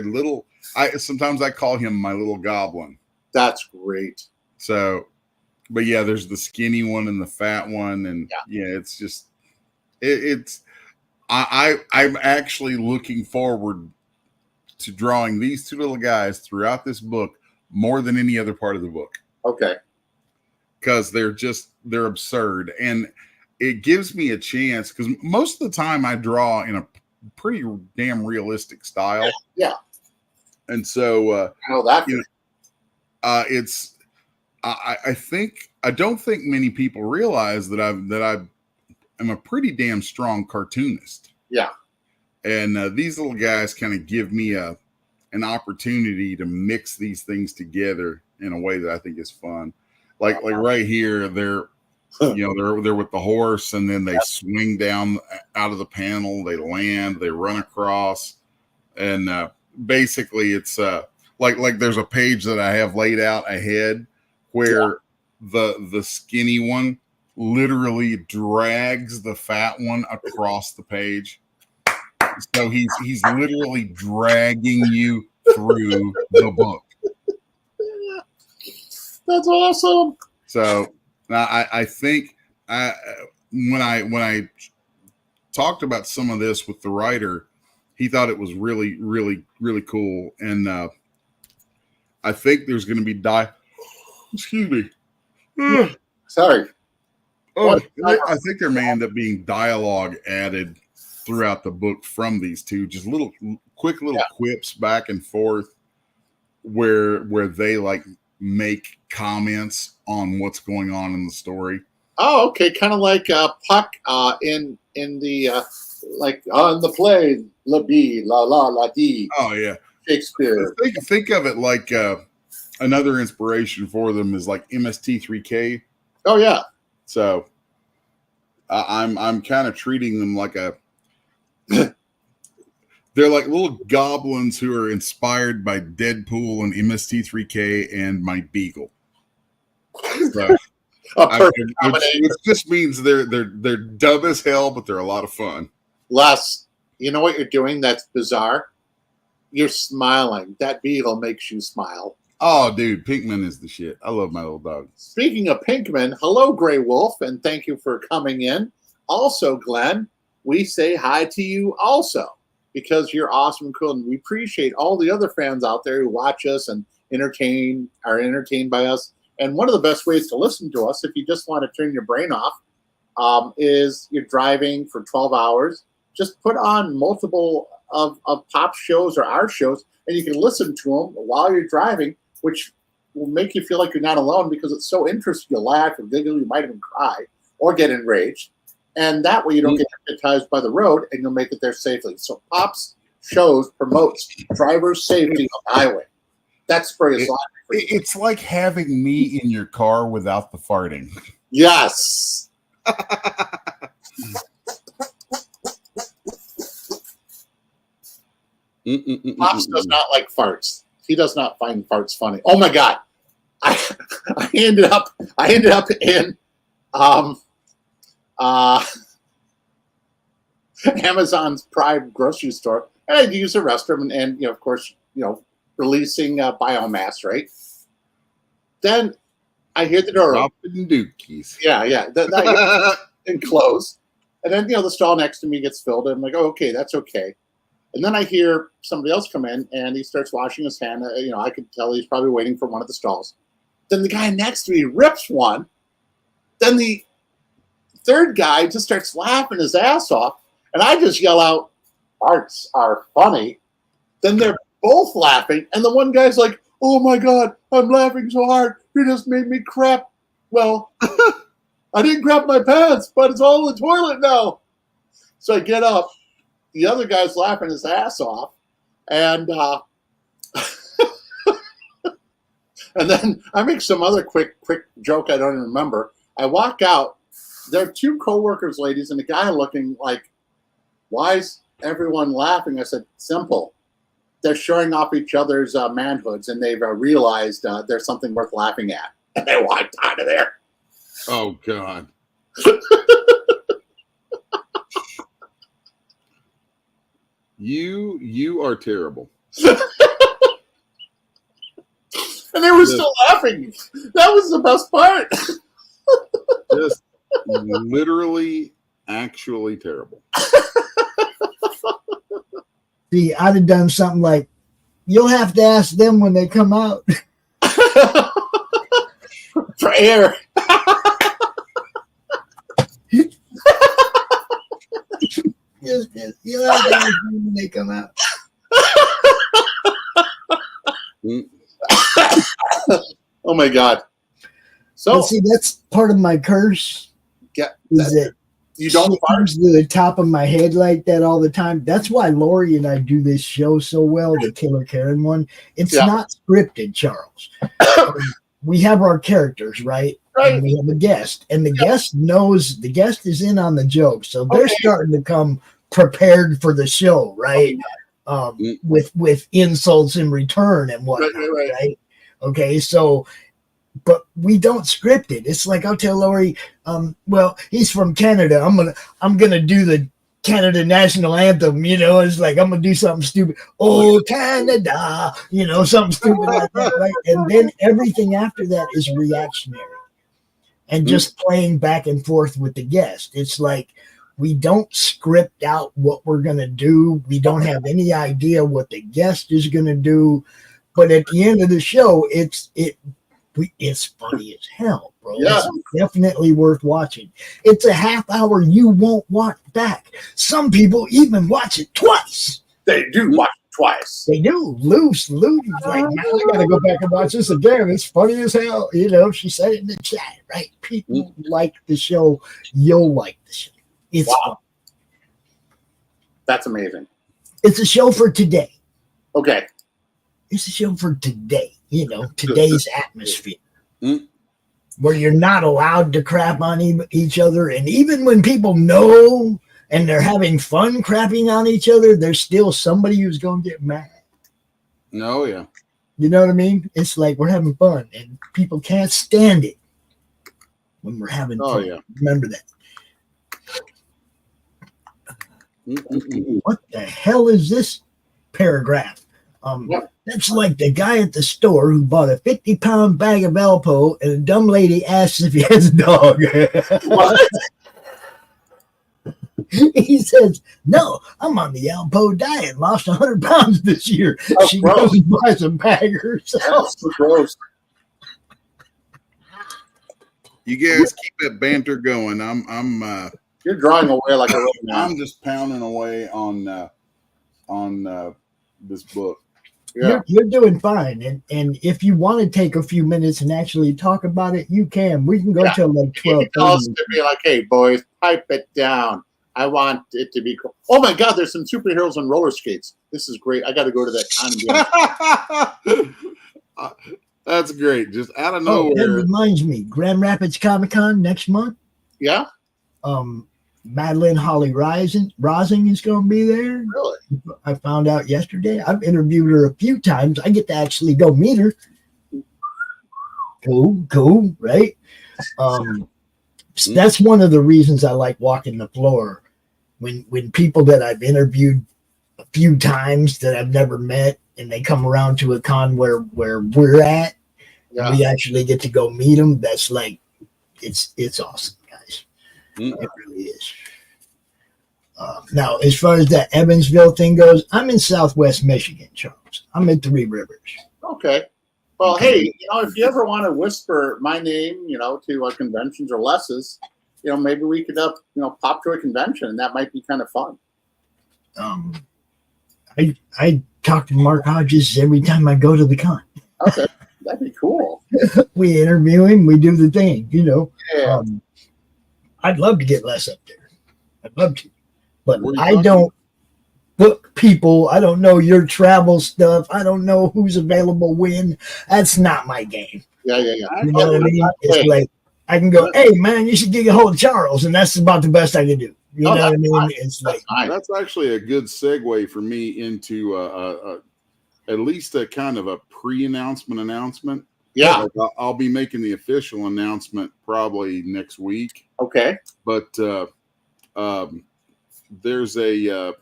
little. Sometimes I call him my little goblin. That's great. So, but yeah, there's the skinny one and the fat one, and it's just it's I'm actually looking forward to drawing these two little guys throughout this book more than any other part of the book. Okay. Because they're absurd. And it gives me a chance, because most of the time I draw in a pretty damn realistic style. Yeah. And so I know that. I don't think many people realize that I'm a pretty damn strong cartoonist. Yeah. And these little guys kind of give me an opportunity to mix these things together in a way that I think is fun. Like right here, they're with the horse, and then they swing down out of the panel, they land, they run across, and basically it's like there's a page that I have laid out ahead where the skinny one literally drags the fat one across the page. So he's literally dragging you through the book. That's awesome. So I think when I talked about some of this with the writer, he thought it was really, really, really cool. And I think there's going to be excuse me. Sorry. Oh, I think there may end up being dialogue added throughout the book from these two, just quick little quips back and forth where they like make comments on what's going on in the story. Oh, okay. Kind of like Puck in the on the play La Bee, La La La Dee. Oh yeah, Shakespeare. Think of it like another inspiration for them is like MST3K. Oh yeah. So I'm kind of treating them like they're like little goblins who are inspired by Deadpool and MST3K and my Beagle. So, which just means they're dumb as hell, but they're a lot of fun. Les, you know what you're doing that's bizarre? You're smiling. That Beagle makes you smile. Oh, dude, Pinkman is the shit. I love my little dog. Speaking of Pinkman, hello, Grey Wolf, and thank you for coming in. Also, Glenn, we say hi to you also because you're awesome and cool, and we appreciate all the other fans out there who watch us and are entertained by us. And one of the best ways to listen to us, if you just want to turn your brain off, is you're driving for 12 hours. Just put on multiple of Pop's shows or our shows, and you can listen to them while you're driving, which will make you feel like you're not alone because it's so interesting. You'll laugh or giggle, you might even cry or get enraged. And that way you don't get hypnotized by the road and you'll make it there safely. So Pop's shows promotes driver safety on the highway. That's Spurrious Logic. It's like having me in your car without the farting. Yes. Pops does not like farts. He does not find farts funny. Oh my God. I ended up in Amazon's Prime grocery store, and I had to use the restroom, and of course, releasing biomass, right? Then I hear the door open. Dookies. Yeah. And close, and then the stall next to me gets filled, and I'm like, oh, okay, that's okay. And then I hear somebody else come in, and he starts washing his hand. I could tell he's probably waiting for one of the stalls. Then the guy next to me rips one. Then the third guy just starts laughing his ass off, and I just yell out, "Farts are funny." Then they're both laughing, and the one guy's like, "Oh my God, I'm laughing so hard. You just made me crap." Well, I didn't crap my pants, but it's all in the toilet now. So I get up. The other guy's laughing his ass off, and and then I make some other quick joke I don't even remember. I walk out. There are two co-workers, ladies, and a guy looking like, "Why is everyone laughing?" I said, "Simple. They're showing off each other's manhoods, and they've realized there's something worth laughing at." And they walked out of there. Oh God. You are terrible. And they were still laughing. That was the best part. Just literally, actually terrible. See, I'd have done something like, you'll have to ask them when they come out. For air. You'll have to ask them when they come out. Oh my God. So But see, that's part of my curse. Yeah, is that you don't shit fart? comes to the top of my head like that all the time. That's why Laurie and I do this show so well, the Killer Karen one. It's not scripted, Charles. We have our characters, right? And we have a guest, and the guest knows the guest is in on the joke, so they're starting to come prepared for the show, right? With insults in return and whatnot, right? Okay, so. But we don't script it. It's like I'll tell Laurie, well, he's from Canada. I'm gonna do the Canada national anthem. You know, it's like I'm gonna do something stupid. Oh, Canada, you know, something stupid like that, right? And then everything after that is reactionary and just playing back and forth with the guest. It's like we don't script out what we're gonna do. We don't have any idea what the guest is gonna do. But at the end of the show, it's funny as hell, bro. Yeah. It's definitely worth watching. It's a half hour you won't watch back. Some people even watch it twice. They do watch it twice. They do. Luce, like, man, I gotta go back and watch this again. It's funny as hell. You know, she said it in the chat, right? People like the show. You'll like the show. It's fun. That's amazing. It's a show for today. Okay. It's a show for today. You know, today's atmosphere where you're not allowed to crap on each other. And even when people know and they're having fun crapping on each other, there's still somebody who's going to get mad. No, yeah. You know what I mean? It's like we're having fun and people can't stand it when we're having fun. Yeah. Remember that. What the hell is this paragraph? That's like the guy at the store who bought a 50-pound bag of Alpo and a dumb lady asks if he has a dog. What? He says, no, I'm on the Alpo diet and lost 100 pounds this year. She goes and buys a bag herself. That's gross. You guys keep that banter going. You're drawing away like a road now. I'm just pounding away on this book. Yeah. You're doing fine. And if you want to take a few minutes and actually talk about it, you can. We can go till like 12. Tell us to be like, hey, boys, pipe it down. I want it to be cool. Oh, my God, there's some superheroes on roller skates. This is great. I got to go to that con again. That's great. Just out of nowhere. That reminds me. Grand Rapids Comic-Con next month. Yeah. Madeline Holly Rising is going to be there. Really? I found out yesterday. I've interviewed her a few times. I get to actually go meet her. Cool, right? That's one of the reasons I like walking the floor. When people that I've interviewed a few times that I've never met and they come around to a con where we're at, we actually get to go meet them. That's like, it's awesome, guys. It really is. Now, as far as that Evansville thing goes, I'm in Southwest Michigan, Charles. I'm in Three Rivers. Okay. Well, hey, if you ever want to whisper my name, to conventions or lessons, maybe we could pop to a convention, and that might be kind of fun. I talk to Mark Hodges every time I go to the con. Okay, that'd be cool. We interview him. We do the thing, Yeah. I'd love to get Les up there. I'd love to. But I don't book people. I don't know your travel stuff. I don't know who's available when. That's not my game. Yeah. You know what I mean? It's like I can go, hey, man, you should get a hold of Charles, and that's about the best I can do. You know what I mean? Fine. It's like that's actually a good segue for me into at least a kind of a pre-announcement. Yeah. Like I'll be making the official announcement probably next week. Okay. But there's an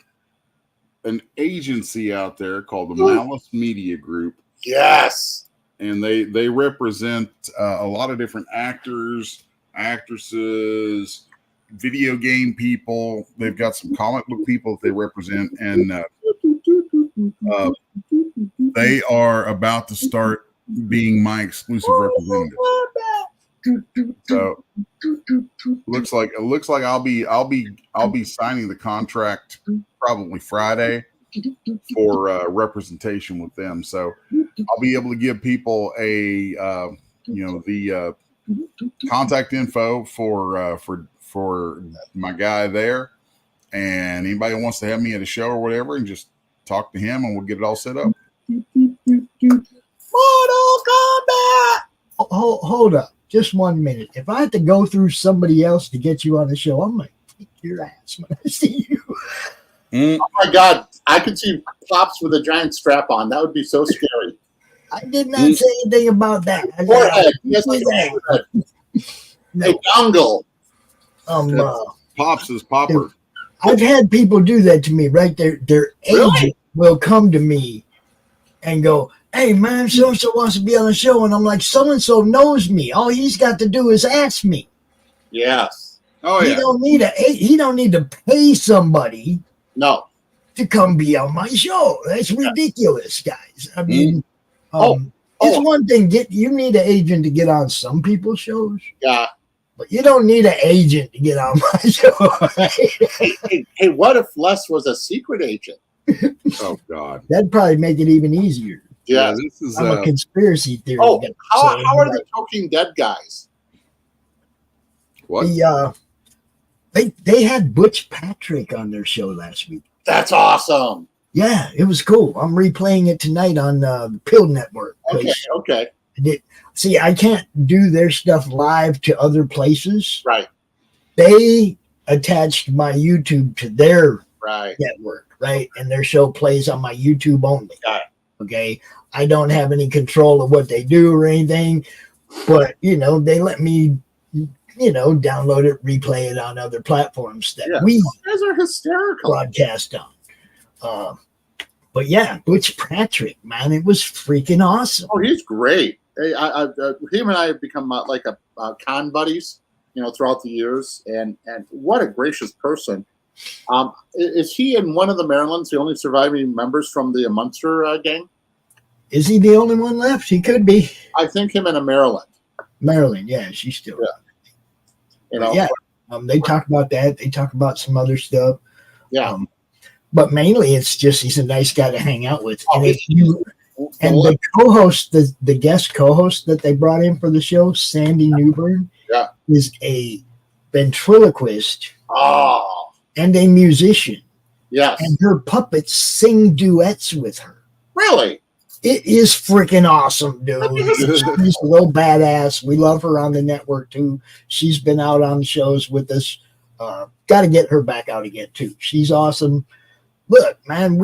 agency out there called the Malice Media Group. Yes. And they represent a lot of different actors, actresses, video game people. They've got some comic book people that they represent. And They are about to start being my exclusive representative. So looks like I'll be signing the contract probably Friday for representation with them. So I'll be able to give people the contact info for my guy there, and anybody who wants to have me at a show or whatever, and just talk to him, and we'll get it all set up. Mortal Kombat. Hold up, just 1 minute. If I had to go through somebody else to get you on the show, I'm like, kick your ass when I see you. Oh my God, I could see Pops with a giant strap on. That would be so scary. I did not say anything about that. Forehead. Yes, forehead. No. A dongle. Pops is popper. I've had people do that to me, right? Their agent will come to me and go, hey, man, so-and-so wants to be on the show. And I'm like, so-and-so knows me. All he's got to do is ask me. Yes. Oh, He yeah. he don't need to pay somebody No. to come be on my show. That's ridiculous, guys. I mean, it's one thing, you need an agent to get on some people's shows. Yeah. But you don't need an agent to get on my show. Right? Hey, what if Les was a secret agent? Oh, God. That'd probably make it even easier. Yeah. This is I'm a conspiracy theory. Oh, guy, how are the Toking dead guys? what? They had Butch Patrick on their show last week. That's awesome. Yeah, it was cool. I'm replaying it tonight on the Pill Network. Okay. See, I can't do their stuff live to other places. Right. They attached my YouTube to their Right. network, right? And their show plays on my YouTube only. Got it. Okay. I don't have any control of what they do or anything, but they let me, download it, replay it on other platforms that we You guys are hysterical. broadcast on. But yeah, Butch Patrick, man, it was freaking awesome. Oh, he's great. Him and I have become like a con buddies, throughout the years, and what a gracious person. Is he in one of the Marylands the only surviving members from the Munster gang? Is he the only one left? He could be. I think him in a Maryland. Maryland, yeah, she's still. Yeah. They talk about that. They talk about some other stuff. Yeah. But mainly, it's just he's a nice guy to hang out with. Oh, And the co-host, the guest co-host that they brought in for the show, Sandy Newburn, is a ventriloquist and a musician. Yes. And her puppets sing duets with her. Really? It is freaking awesome, dude. She's a little badass. We love her on the network, too. She's been out on shows with us. Got to get her back out again, too. She's awesome. Look, man,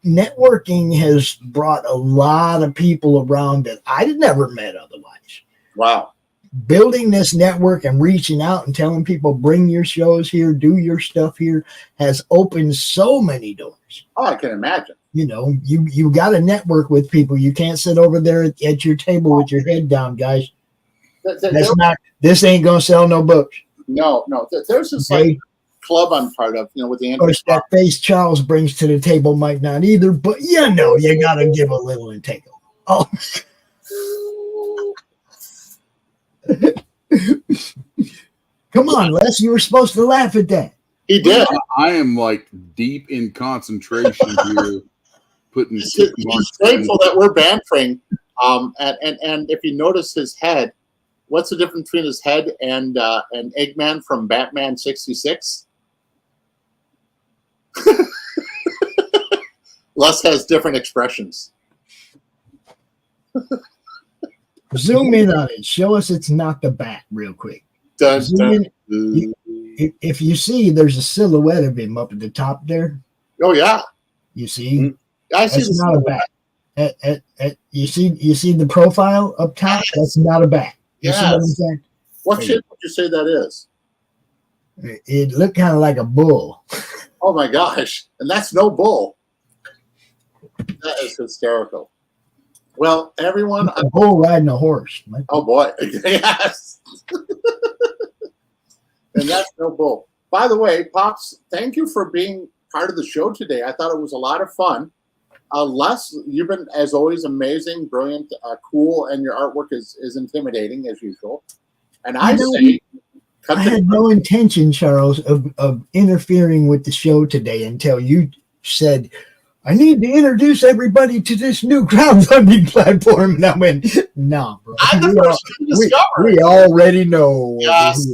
networking has brought a lot of people around that I'd never met otherwise. Wow. Building this network and reaching out and telling people, bring your shows here, do your stuff here, has opened so many doors. Oh, I can imagine. You got to network with people. You can't sit over there at your table with your head down, guys. This ain't going to sell no books. No. There's this like club I'm part of, with the Of course, that face Charles brings to the table might not either, but you got to give a little and take a little. Come on, Les, you were supposed to laugh at that. He did. I am like deep in concentration here. He's grateful that we're bantering. And if you notice his head, what's the difference between his head and Eggman from Batman 66? Les has different expressions. Zoom in on it. Show us it's not the bat real quick. If you see, there's a silhouette of him up at the top there. Oh, yeah. You see? I see. That's not a bat. You see the profile up top? That's not a bat. You see what I'm saying? What shape would you say that is? It looked kind of like a bull. Oh, my gosh. And that's no bull. That is hysterical. Well, everyone. A bull riding a horse. Oh, boy. Yes. And that's no bull. By the way, Pops, thank you for being part of the show today. I thought it was a lot of fun. Les, you've been, as always, amazing, brilliant, cool, and your artwork is intimidating, as usual. And I say... I had no intention, Charles, of interfering with the show today until you said, I need to introduce everybody to this new crowdfunding platform. And I went, nah, bro. I'm the first to discover we already know. Yes.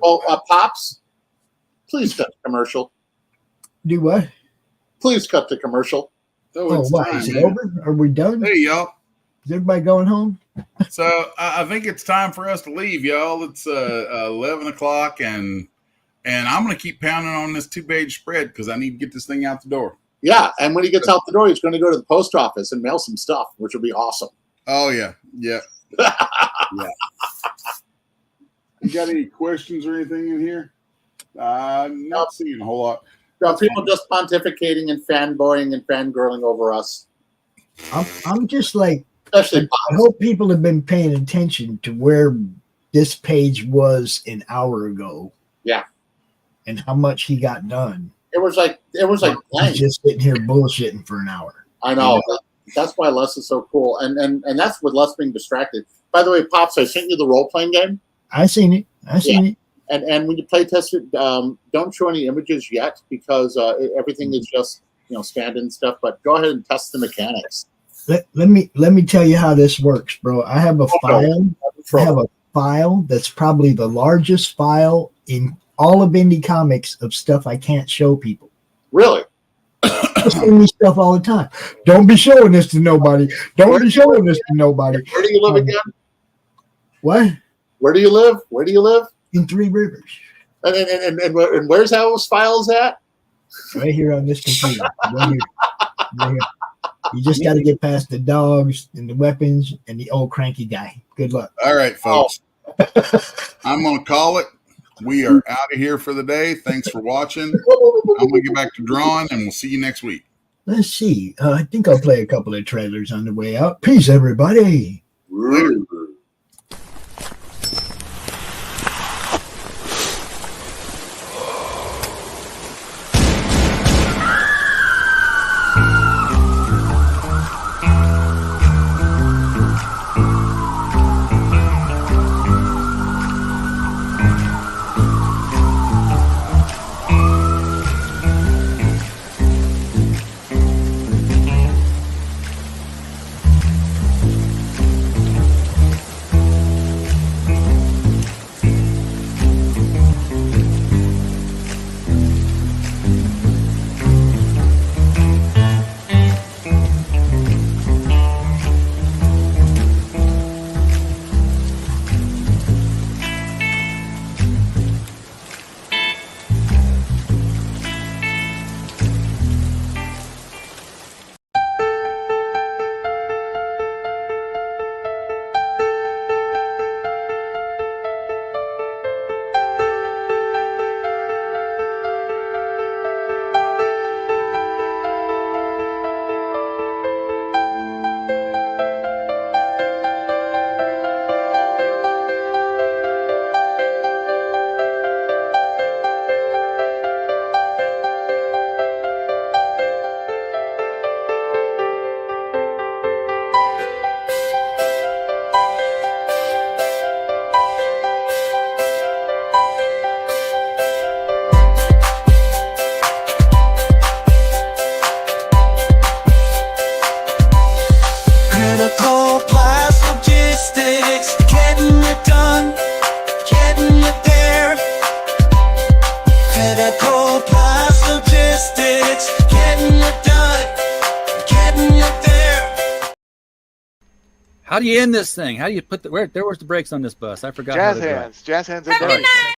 Well, Pops, please cut the commercial. Do what? Please cut the commercial. Oh, what? Is it over? Are we done? Hey, y'all. Is everybody going home? So I think it's time for us to leave, y'all. It's 11 o'clock, and I'm going to keep pounding on this 2-page spread because I need to get this thing out the door. Yeah, and when he gets out the door, he's going to go to the post office and mail some stuff, which will be awesome. Oh, yeah. Yeah. Yeah. You got any questions or anything in here? Not seeing a whole lot. People just pontificating and fanboying and fangirling over us. I'm just like, especially I hope people have been paying attention to where this page was an hour ago. Yeah. And how much he got done. It was like he's just sitting here bullshitting for an hour. I know. That's why Les is so cool. And that's with Les being distracted. By the way, Pops, I sent you the role-playing game. I seen it. it. And when you play test it, don't show any images yet because everything is just scanned and stuff. But go ahead and test the mechanics. Let me tell you how this works, bro. I have a file. I have a file that's probably the largest file in all of indie comics of stuff I can't show people. Really? They send me stuff all the time. Don't be showing this to nobody. Don't be showing this to nobody. Where do you live again? What? Where do you live? Where do you live? In Three Rivers. And where's those files at? Right here on this computer. Right here. Right here. You just got to get past the dogs and the weapons and the old cranky guy. Good luck. All right, folks. I'm going to call it. We are out of here for the day. Thanks for watching. I'm going to get back to drawing, and we'll see you next week. Let's see. I think I'll play a couple of trailers on the way out. Peace, everybody. Later. How do you end this thing? How do you put where's the brakes on this bus? I forgot. Jazz hands. Jazz hands are done.